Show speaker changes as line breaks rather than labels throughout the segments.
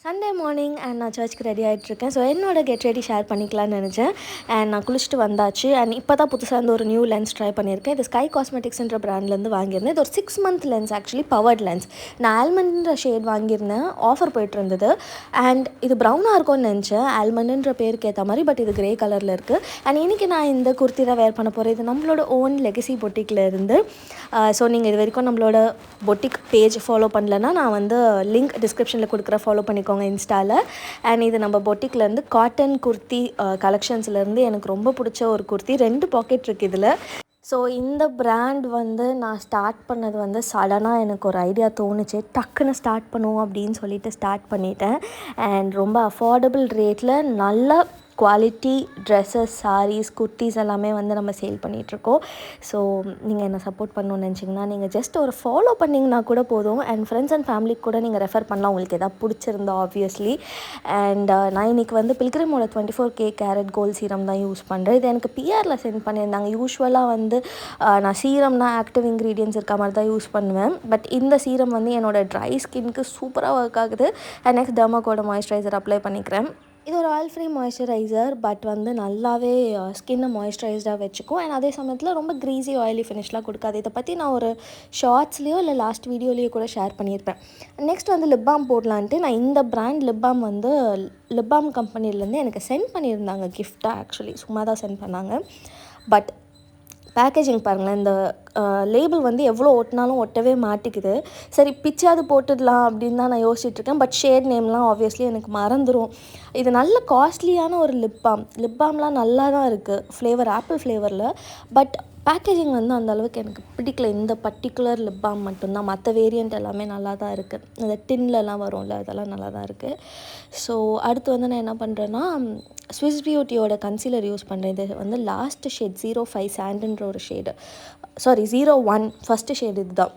Sunday morning and நான் சர்ச்சுக்கு ready ஆகிட்ருக்கேன். So என்னோட கெட் ரெடி ஷேர் பண்ணிக்கலான்னு நினச்சேன். அண்ட் நான் குளிச்சுட்டு வந்தாச்சு. அண்ட் இப்போ தான் புதுசாக வந்து ஒரு நியூ லென்ஸ் ட்ரை பண்ணியிருக்கேன். இது ஸ்கை காஸ்மெட்டிக்ஸ்ன்ற பிராண்ட்லேருந்து வாங்கியிருந்தேன். இது ஒரு 6 month lens, actually powered lens. நான் ஆல்மண்ட்ன்ற ஷேட் வாங்கியிருந்தேன், ஆஃபர் போய்ட்டு இருந்தது. அண்ட் இது ப்ரௌனாக இருக்கும்னு நினச்சேன், ஆல்மண்ட்ன்ற பேருக்கு ஏற்ற மாதிரி. பட் இது கிரே கலரில் இருக்குது. அண்ட் இன்றைக்கி நான் இந்த குர்த்தி தான் வேர் பண்ண போகிறேன். இது நம்மளோட ஓன் லெகசி பொட்டிக்கில் இருந்து. ஸோ நீங்கள் இது வரைக்கும் நம்மளோட பொட்டிக் பேஜ் ஃபாலோ பண்ணலன்னா நான் வந்து லிங்க் டிஸ்கிரிப்ஷனில் கொடுக்குற, ஃபாலோ பண்ணிக்கோங்க இன்ஸ்டாவில். அண்ட் இது நம்ம பொட்டிக்லேருந்து காட்டன் குர்த்தி கலெக்ஷன்ஸ்லேருந்து எனக்கு ரொம்ப பிடிச்ச ஒரு குர்த்தி. 2 பாக்கெட் இருக்குது இதில். ஸோ இந்த பிராண்ட் வந்து நான் ஸ்டார்ட் பண்ணது வந்து சடனாக எனக்கு ஒரு ஐடியா தோணுச்சு, டக்குன்னு ஸ்டார்ட் பண்ணுவோம் அப்படின்னு சொல்லிட்டு ஸ்டார்ட் பண்ணிட்டேன். அண்ட் ரொம்ப அஃபோர்டபுள் ரேட்டில் நல்ல குவாலிட்டி ட்ரெஸ்ஸஸ், சாரீஸ், குர்த்திஸ் எல்லாமே வந்து நம்ம சேல் பண்ணிகிட்ருக்கோம். ஸோ நீங்கள் என்ன சப்போர்ட் பண்ணணும்னு நினச்சிங்கன்னா நீங்கள் ஜஸ்ட் ஒரு ஃபாலோ பண்ணிங்கன்னா கூட போதும். அண்ட் ஃப்ரெண்ட்ஸ் அண்ட் ஃபேமிலிக்கு கூட நீங்கள் ரெஃபர் பண்ணலாம், உங்களுக்கு எதாவது பிடிச்சிருந்தா ஆப்வியஸ்லி. அண்ட் நான் இன்றைக்கி வந்து பில்கிரிமோட 24K கேரட் கோல்ட் சீரம் தான் யூஸ் பண்ணுறேன். இது எனக்கு பிஆரில் சென்ட் பண்ணியிருந்தாங்க. யூஸ்வலாக வந்து நான் சீரம்னா ஆக்டிவ் இன்க்ரீடியன்ஸ் இருக்க மாதிரி தான் யூஸ் பண்ணுவேன். பட் இந்த சீரம் வந்து என்னோடய ட்ரை ஸ்கின்க்கு சூப்பராக ஒர்க் ஆகுது. அண்ட் நெக்ஸ்ட் டெர்மாக்கோட மாய்ஸ்சரைசர் அப்ளை பண்ணிக்கிறேன். இது ஒரு ஆயில் ஃப்ரீ மாய்ஸ்சரைசர், பட் வந்து நல்லாவே ஸ்கின்னை மாய்ஸ்சரைஸ்டாக வச்சுக்கும். அண்ட் அதே சமயத்தில் ரொம்ப க்ரீஸி ஆயிலி ஃபினிஷ்லாம் கொடுக்காது. இதை பற்றி நான் ஒரு ஷார்ட்ஸ்லேயோ இல்லை லாஸ்ட் வீடியோலேயோ கூட ஷேர் பண்ணியிருப்பேன். நெக்ஸ்ட் வந்து லிப் பாம் போடலான்ட்டு நான் இந்த பிராண்ட் லிப் பாம் வந்து லிப் பாம் கம்பெனிலேருந்து எனக்கு சென்ட் பண்ணியிருந்தாங்க கிஃப்டாக. ஆக்சுவலி சும்மா தான் சென்ட் பண்ணாங்க. பட் பேக்கேஜிங் பாருங்களேன், இந்த லேபிள் வந்து எவ்வளோ ஒட்டினாலும் ஒட்டவே மாட்டேங்குது. சரி பிச்சாவது போட்டுடலாம் அப்படின்னு தான் நான் யோசிச்சுட்ருக்கேன். பட் ஷேட் நேம்லாம் ஆப்வியஸ்லி எனக்கு மறந்துடும். இது நல்ல காஸ்ட்லியான ஒரு லிப் பாம். லிப் பாம்லாம் நல்லா தான் இருக்குது, ஃப்ளேவர் ஆப்பிள் ஃப்ளேவரில். பட் பேக்கேஜிங் வந்து அந்தளவுக்கு எனக்கு பிடிக்கல. இந்த பர்டிகுலர் லிப் பாம் மட்டும்தான். மற்ற வேரியண்ட் எல்லாமே நல்லா தான் இருக்குது. இந்த டின்லலாம் வரும்ல, அதெல்லாம் நல்லா தான் இருக்குது. ஸோ அடுத்து வந்து நான் என்ன பண்ணுறேன்னா, ஸ்விஸ் பியூட்டியோட கன்சீலர் யூஸ் பண்ணுறேன். இது வந்து லாஸ்ட் ஷேட் 05 சாண்டுன்ற ஒரு ஷேடு, சாரி 01 ஃபஸ்ட்டு ஷேடு. இதுதான்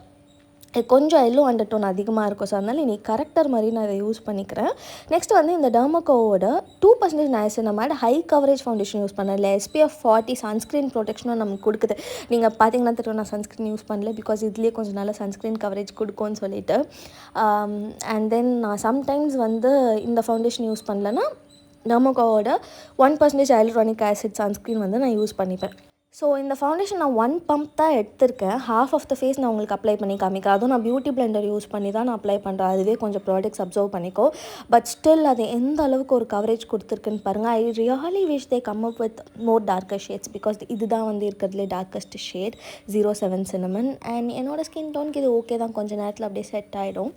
கொஞ்சம் எல்லோ அண்டர்டோன் அதிகமாக இருக்கும். ஸோ அதனால் இன்றைக்கி கரெக்டர் மாதிரி நான் இதை யூஸ் பண்ணிக்கிறேன். நெக்ஸ்ட் வந்து இந்த டெர்மாக்கோவோட 2% நைசினமைட் ஹை கவரேஜ் ஃபவுண்டேஷன் யூஸ் பண்ணேன். இல்லை SPF 40 சன்ஸ்க்ரீன் ப்ரொடெக்ஷனும் நமக்கு கொடுக்குது. நீங்கள் பார்த்தீங்கன்னா தெரியும், நான் சன்ஸ்க்ரீன் யூஸ் பண்ணல, பிகாஸ் இதுலேயே கொஞ்சம் நல்ல சன்ஸ்க்ரீன் கவரேஜ் கொடுக்கும்னு சொல்லிட்டு. அண்ட் தென் நான் சம்டைம்ஸ் வந்து இந்த ஃபவுண்டேஷன் யூஸ் பண்ணலன்னா டெர்மாக்கோவோட 1% ஹைலூரானிக் ஆசிட் சன்ஸ்க்ரீன் வந்து நான் யூஸ் பண்ணிப்பேன். ஸோ இந்த ஃபவுண்டேஷன் நான் 1 பம்ப் தான் எடுத்திருக்கேன். ஹாஃப் ஆஃப் த ஃபேஸ் நான் உங்களுக்கு அப்ளை பண்ணி காமிக்கிறேன். அதுவும் நான் பியூட்டி பிளெண்டர் யூஸ் பண்ணி தான் நான் அப்ளை பண்ணுறேன். அதுவே கொஞ்சம் ப்ராடக்ட்ஸ் அப்சர்வ் பண்ணிக்கோ. பட் ஸ்டில் அது எந்த அளவுக்கு ஒரு கவரேஜ் கொடுத்துருக்குன்னு பாருங்கள். I really wish they come up with more darker shades, because இதுதான் வந்து இருக்கிறதுலே டார்க்கஸ்ட் ஷேட் 07 சினமன். அண்ட் என்னோடய ஸ்கின் டோனுக்கு இது ஓகே தான், கொஞ்சம் நேரத்தில் அப்படியே செட் ஆகிடும்.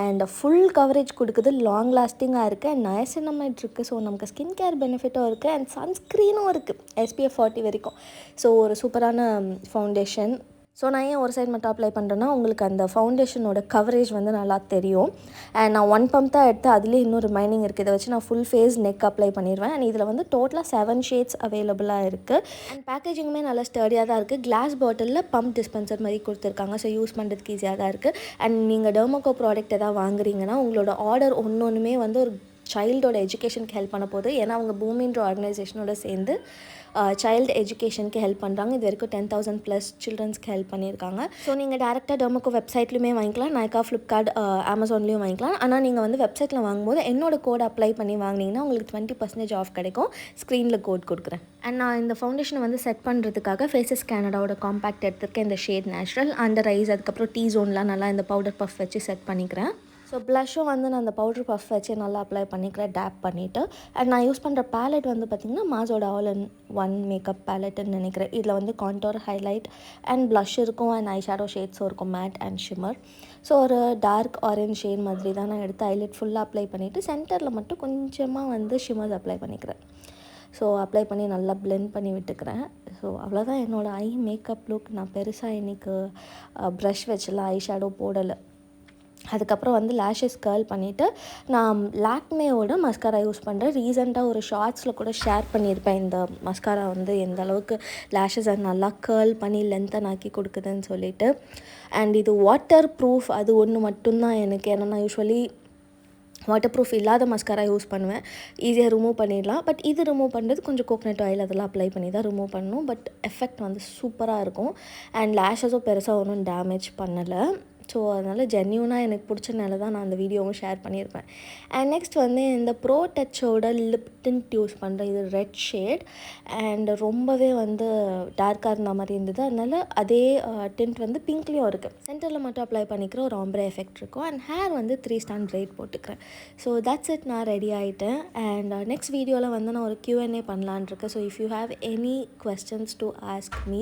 அண்ட் ஃபுல் கவரேஜ் கொடுக்குது, லாங் லாஸ்டிங்காக இருக்குது. அண்ட் நயசினமைட் இருக்குது. ஸோ நமக்கு ஸ்கின் கேர் பெனிஃபிட்டும் இருக்குது. அண்ட் சன்ஸ்க்ரீனும் இருக்குது SPF 40 வரைக்கும். ஸோ ஒரு சூப்பரான ஃபவுண்டேஷன். ஸோ நான் ஏன் ஒரு சைட் மட்டும் அப்ளை பண்ணுறேன்னா, உங்களுக்கு அந்த ஃபவுண்டேஷனோட கவரேஜ் வந்து நல்லா தெரியும். அண்ட் நான் 1 பம்ப் தான் எடுத்து, அதுலேயே இன்னும் ரிமைனிங் இருக்குது. இதை வச்சு நான் ஃபுல் ஃபேஸ் நெக் அப்ளை பண்ணிடுவேன். அண்ட் இதில் வந்து டோட்டலாக 7 ஷேட்ஸ் அவைலபிளாக இருக்குது. அண்ட் பேக்கேஜிங்குமே நல்லா ஸ்டடியாக தான் இருக்குது. கிளாஸ் பாட்டிலில் பம்ப் டிஸ்பென்சர் மாதிரி கொடுத்துருக்காங்க. ஸோ யூஸ் பண்ணுறதுக்கு ஈஸியாக தான் இருக்குது. அண்ட் நீங்கள் டெர்மாக்கோ ப்ராடக்ட் எதாவது வாங்குறீங்கன்னா உங்களோட ஆர்டர் ஒன்றுமே வந்து ஒரு சைல்டோட எஜுகேஷனுக்கு ஹெல்ப் பண்ண போகுது. ஏன்னா அவங்க பூமின்ற ஆர்கனைசேஷனோட சேர்ந்து சைல்டு எஜுகேஷனுக்கு ஹெல்ப் பண்ணுறாங்க. இது வரைக்கும் 10,000+ சில்ட்ரன்ஸ்க்கு ஹெல்ப் பண்ணியிருக்காங்க. ஸோ நீங்கள் டேரெக்டாக டெர்மாக்கோ வெப்சைட்லையுமே வாங்கிக்கலாம், நைக்கா, ஃப்ளிப்கார்ட், அமேசான்லேயும் வாங்கிக்கலாம். ஆனால் நீங்கள் வந்து வெப்சைட்டில் வாங்கும்போது என்னோடய கோட் அப்ளை பண்ணி வாங்கினீங்கன்னா உங்களுக்கு 20% ஆஃப் கிடைக்கும். ஸ்க்ரீனில் கோட் கொடுக்குறேன். அண்ட் நான் இந்த ஃபவுண்டேஷனை வந்து செட் பண்ணுறதுக்காக ஃபேஸஸ் கேனடாவோட காம்பேக்ட் எடுத்திருக்கேன். இந்த ஷேட் நேச்சுரல், அண்டர் ஐஸ், அதுக்கப்புறம் T ஜோன்லாம் நல்லா இந்த பவுடர் பஃப் வச்சு செட் பண்ணிக்கிறேன். ஸோ ப்ளஷ்ஷும் வந்து நான் அந்த பவுடர் பஃப் வச்சு நல்லா அப்ளை பண்ணிக்கிறேன், டேப் பண்ணிவிட்டு. அண்ட் நான் யூஸ் பண்ணுற பேலட் வந்து பார்த்திங்கன்னா மாஸோட ஆல் இன் ஒன் மேக்கப் பேலட்டுன்னு நினைக்கிறேன். இதில் வந்து கான்டோர், ஹைலைட் அண்ட் ப்ளஷ் இருக்கும். அண்ட் ஐ ஷேடோ ஷேட்ஸும் இருக்கும், மேட் அண்ட் ஷிம்மர். ஸோ ஒரு டார்க் ஆரஞ்ச் ஷேட் மாதிரி தான் நான் எடுத்து ஹைலைட் ஃபுல்லாக அப்ளை பண்ணிவிட்டு சென்டரில் மட்டும் கொஞ்சமாக வந்து ஷிம்மர்ஸ் அப்ளை பண்ணிக்கிறேன். ஸோ அப்ளை பண்ணி நல்லா பிளெண்ட் பண்ணி விட்டுக்கிறேன். ஸோ அவ்வளோதான் என்னோடய ஐ மேக்கப் லுக். நான் பெருசாக இன்றைக்கி ப்ரஷ் வச்சுலாம் ஐ ஷேடோ போடலை. அதுக்கப்புறம் வந்து லேஷஸ் கேர்ள் பண்ணிவிட்டு நான் லாக்மேவோட மஸ்காரா யூஸ் பண்ணுறேன். ரீசெண்டாக ஒரு ஷார்ட்ஸில் கூட ஷேர் பண்ணியிருப்பேன், இந்த மஸ்காரா வந்து எந்த அளவுக்கு லேஷஸை நல்லா கேர்ள் பண்ணி லென்த்தன் ஆக்கி கொடுக்குதுன்னு சொல்லிட்டு. அண்ட் இது வாட்டர் ப்ரூஃப், அது ஒன்று மட்டும்தான் எனக்கு. ஏன்னா நான் யூஸ்வலி வாட்டர் ப்ரூஃப் இல்லாத மஸ்காரா யூஸ் பண்ணுவேன், ஈஸியாக ரிமூவ் பண்ணிடலாம். பட் இது ரிமூவ் பண்ணுறது கொஞ்சம் கோகனட் ஆயில் அதெல்லாம் அப்ளை பண்ணி தான் ரிமூவ் பண்ணணும். பட் எஃபெக்ட் வந்து சூப்பராக இருக்கும். அண்ட் லேஷஸும் பெருசாக ஒன்றும் டேமேஜ் பண்ணலை. ஸோ அதனால் ஜென்யூனாக எனக்கு பிடிச்சனால தான் நான் அந்த வீடியோவும் ஷேர் பண்ணியிருப்பேன். அண்ட் நெக்ஸ்ட் வந்து இந்த ப்ரோ டச்சோட லிப் டிண்ட் யூஸ் பண்ணுறேன். இது ரெட் ஷேட் அண்ட் ரொம்பவே வந்து டார்க்காக இருந்த மாதிரி இருந்தது. அதனால் அதே டிண்ட் வந்து பிங்க்லேயும் இருக்குது. சென்டரில் மட்டும் அப்ளை பண்ணிக்கிற ஒரு ஆம்ப்ரே எஃபெக்ட் இருக்கும். அண்ட் ஹேர் வந்து 3 ஸ்டாண்ட் பிரைட் போட்டுக்கிறேன். ஸோ தட்ஸ் இட், நான் ரெடி ஆகிட்டேன். அண்ட் நெக்ஸ்ட் வீடியோவில் வந்து நான் ஒரு Q&A பண்ணலான் இருக்கேன். So if you have any questions to ask me,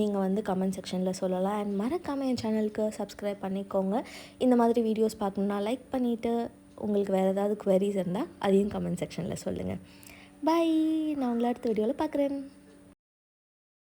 நீங்கள் வந்து கமெண்ட் செக்ஷனில் சொல்லலாம். அண்ட் மறக்காமல் என் சேனலுக்கு சப்ஸ்கிரைப் பண்ணிக்கோங்க. இந்த மாதிரி வீடியோஸ் பார்க்கணுன்னா லைக் பண்ணிவிட்டு, உங்களுக்கு வேறு ஏதாவது குவரிஸ் இருந்தால் அதையும் கமெண்ட் செக்ஷனில் சொல்லுங்கள். பை. நான் உங்களை அடுத்த வீடியோவில் பார்க்குறேன்.